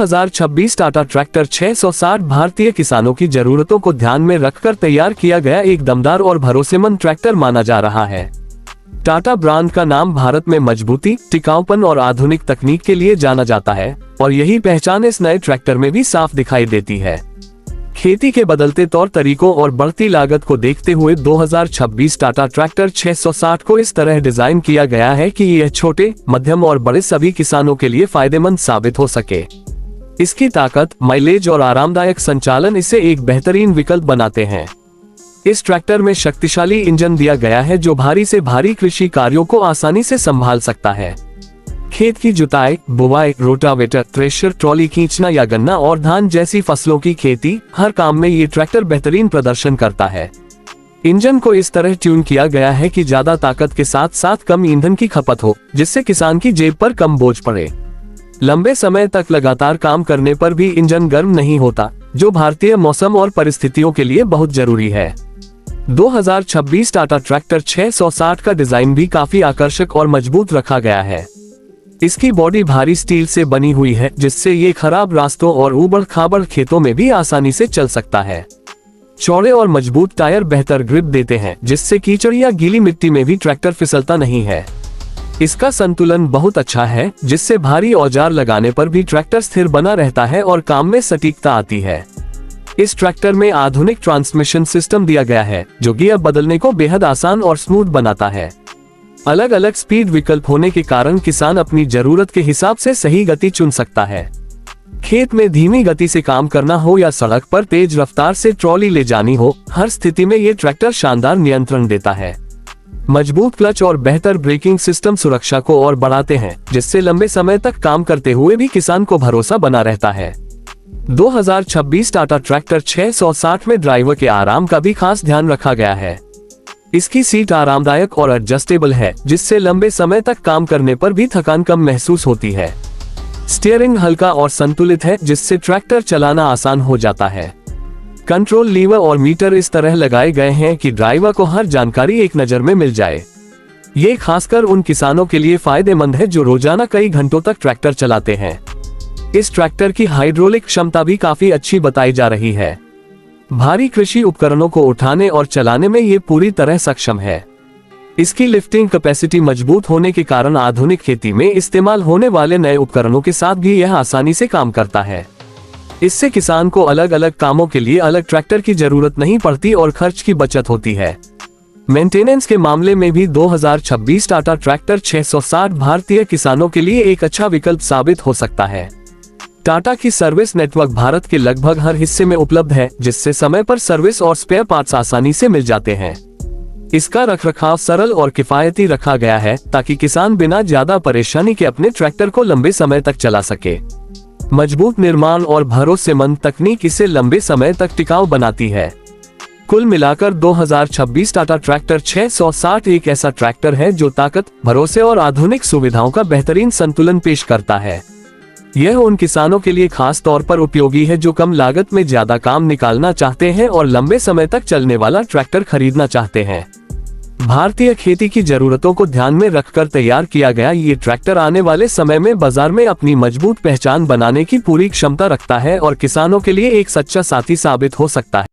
2026 Tata tractor 660 भारतीय किसानों की जरूरतों को ध्यान में रखकर तैयार किया गया एक दमदार और भरोसेमंद ट्रैक्टर माना जा रहा है। टाटा ब्रांड का नाम भारत में मजबूती, टिकाऊपन और आधुनिक तकनीक के लिए जाना जाता है और यही पहचान इस नए ट्रैक्टर में भी साफ दिखाई देती है। खेती के बदलते तौर तरीकों और बढ़ती लागत को देखते हुए 2026 टाटा ट्रैक्टर 660 को इस तरह डिजाइन किया गया है कि यह छोटे, मध्यम और बड़े सभी किसानों के लिए फायदेमंद साबित हो सके। इसकी ताकत, माइलेज और आरामदायक संचालन इसे एक बेहतरीन विकल्प बनाते हैं। इस ट्रैक्टर में शक्तिशाली इंजन दिया गया है जो भारी से भारी कृषि कार्यों को आसानी से संभाल सकता है। खेत की जुताई, बुवाई, रोटावेटर, थ्रेशर, ट्रॉली खींचना या गन्ना और धान जैसी फसलों की खेती, हर काम में ये ट्रैक्टर बेहतरीन प्रदर्शन करता है। इंजन को इस तरह ट्यून किया गया है कि ज्यादा ताकत के साथ साथ कम ईंधन की खपत हो, जिससे किसान की जेब पर कम बोझ पड़े। लंबे समय तक लगातार काम करने पर भी इंजन गर्म नहीं होता, जो भारतीय मौसम और परिस्थितियों के लिए बहुत जरूरी है। 2026 टाटा ट्रैक्टर 660 का डिजाइन भी काफी आकर्षक और मजबूत रखा गया है। इसकी बॉडी भारी स्टील से बनी हुई है, जिससे ये खराब रास्तों और ऊबड़-खाबड़ खेतों में भी आसानी से चल सकता है। चौड़े और मजबूत टायर बेहतर ग्रिप देते हैं, जिससे कीचड़ या गीली मिट्टी में भी ट्रैक्टर फिसलता नहीं है। इसका संतुलन बहुत अच्छा है, जिससे भारी औजार लगाने पर भी ट्रैक्टर स्थिर बना रहता है और काम में सटीकता आती है। इस ट्रैक्टर में आधुनिक ट्रांसमिशन सिस्टम दिया गया है, जो गियर बदलने को बेहद आसान और स्मूथ बनाता है। अलग अलग स्पीड विकल्प होने के कारण किसान अपनी जरूरत के हिसाब से सही गति चुन सकता है। खेत में धीमी गति से काम करना हो या सड़क पर तेज रफ्तार से ट्रॉली ले जानी हो, हर स्थिति में ये ट्रैक्टर शानदार नियंत्रण देता है। मजबूत क्लच और बेहतर ब्रेकिंग सिस्टम सुरक्षा को और बढ़ाते हैं, जिससे लंबे समय तक काम करते हुए भी किसान को भरोसा बना रहता है। 2026 टाटा ट्रैक्टर 660 में ड्राइवर के आराम का भी खास ध्यान रखा गया है। इसकी सीट आरामदायक और एडजस्टेबल है, जिससे लंबे समय तक काम करने पर भी थकान कम महसूस होती है। स्टीयरिंग हल्का और संतुलित है, जिससे ट्रैक्टर चलाना आसान हो जाता है। कंट्रोल लीवर और मीटर इस तरह लगाए गए हैं कि ड्राइवर को हर जानकारी एक नज़र में मिल जाए। ये खासकर उन किसानों के लिए फायदेमंद है जो रोजाना कई घंटों तक ट्रैक्टर चलाते हैं। इस ट्रैक्टर की हाइड्रोलिक क्षमता भी काफी अच्छी बताई जा रही है। भारी कृषि उपकरणों को उठाने और चलाने में ये पूरी तरह सक्षम है। इसकी लिफ्टिंग कैपेसिटी मजबूत होने के कारण आधुनिक खेती में इस्तेमाल होने वाले नए उपकरणों के साथ भी यह आसानी से काम करता है। इससे किसान को अलग अलग कामों के लिए अलग ट्रैक्टर की जरूरत नहीं पड़ती और खर्च की बचत होती है। मेंटेनेंस के मामले में भी 2026 टाटा ट्रैक्टर 660 भारतीय किसानों के लिए एक अच्छा विकल्प साबित हो सकता है। टाटा की सर्विस नेटवर्क भारत के लगभग हर हिस्से में उपलब्ध है, जिससे समय पर सर्विस और स्पेयर पार्ट्स आसानी से मिल जाते हैं। इसका रखरखाव सरल और किफायती रखा गया है, ताकि किसान बिना ज्यादा परेशानी के अपने ट्रैक्टर को लंबे समय तक चला सके। मजबूत निर्माण और भरोसेमंद तकनीक इसे लंबे समय तक टिकाऊ बनाती है। कुल मिलाकर 2026 टाटा ट्रैक्टर 660 एक ऐसा ट्रैक्टर है जो ताकत, भरोसे और आधुनिक सुविधाओं का बेहतरीन संतुलन पेश करता है। यह उन किसानों के लिए खास तौर पर उपयोगी है जो कम लागत में ज्यादा काम निकालना चाहते हैं और लंबे समय तक चलने वाला ट्रैक्टर खरीदना चाहते हैं। भारतीय खेती की जरूरतों को ध्यान में रखकर तैयार किया गया ये ट्रैक्टर आने वाले समय में बाजार में अपनी मजबूत पहचान बनाने की पूरी क्षमता रखता है और किसानों के लिए एक सच्चा साथी साबित हो सकता है।